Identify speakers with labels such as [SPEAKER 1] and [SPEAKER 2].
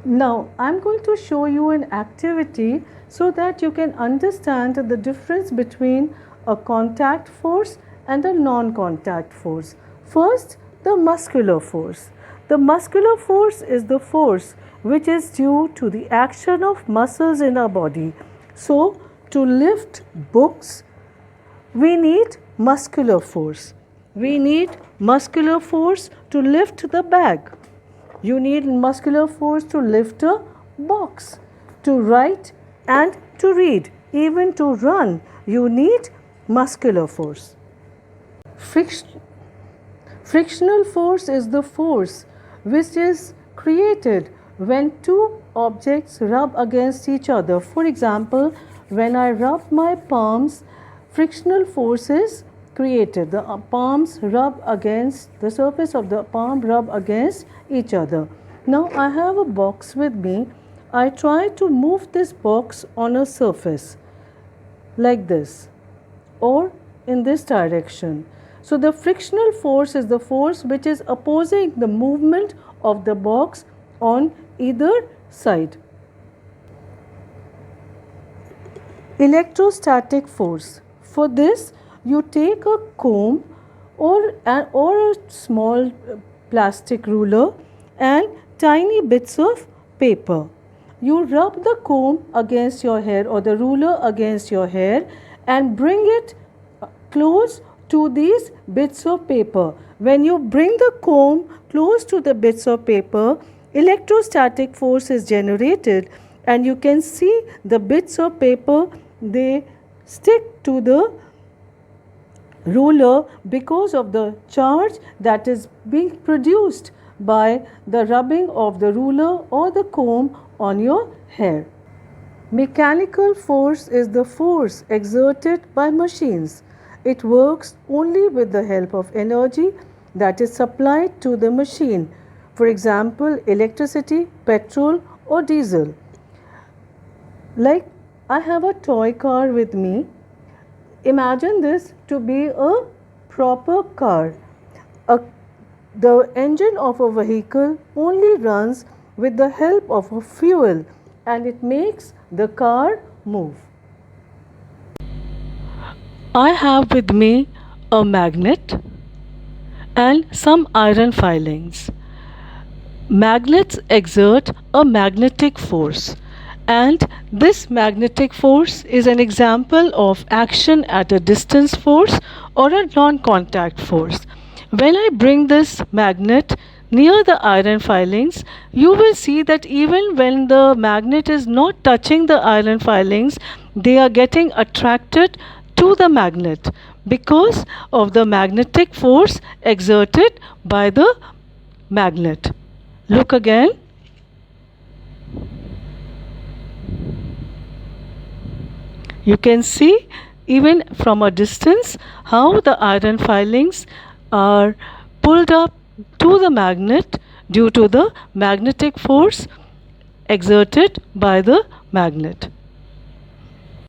[SPEAKER 1] Now I'm going to show you an activity so that you can understand the difference between a contact force and a non-contact force. First, the muscular force. The muscular force is the force which is due to the action of muscles in our body. So, to lift books, we need muscular force. We need muscular force to lift the bag. You need muscular force to lift a box, to write and to read. Even to run, you need muscular force. Frictional force is the force which is created when two objects rub against each other. For example, when I rub my palms, frictional force is created. The palms rub against the surface of the palm rub against each other. Now I have a box with me. I try to move this box on a surface like this or in this direction. So the frictional force is the force which is opposing the movement of the box on either side. Electrostatic force. For this, you take a comb or a small plastic ruler and tiny bits of paper. You rub the comb against your hair or the ruler against your hair and bring it close to these bits of paper. When you bring the comb close to the bits of paper, electrostatic force is generated and you can see the bits of paper, they stick to the ruler because of the charge that is being produced by the rubbing of the ruler or the comb on your hair. Mechanical force is the force exerted by machines. It works only with the help of energy that is supplied to the machine. For example, electricity, petrol or diesel. Like I have a toy car with me. Imagine this to be a proper car. The engine of a vehicle only runs with the help of a fuel and it makes the car move. I have with me a magnet and some iron filings. Magnets exert a magnetic force, and this magnetic force is an example of action at a distance force or a non-contact force. When I bring this magnet near the iron filings, you will see that even when the magnet is not touching the iron filings, they are getting attracted to the magnet because of the magnetic force exerted by the magnet. Look again. You can see even from a distance how the iron filings are pulled up to the magnet due to the magnetic force exerted by the magnet.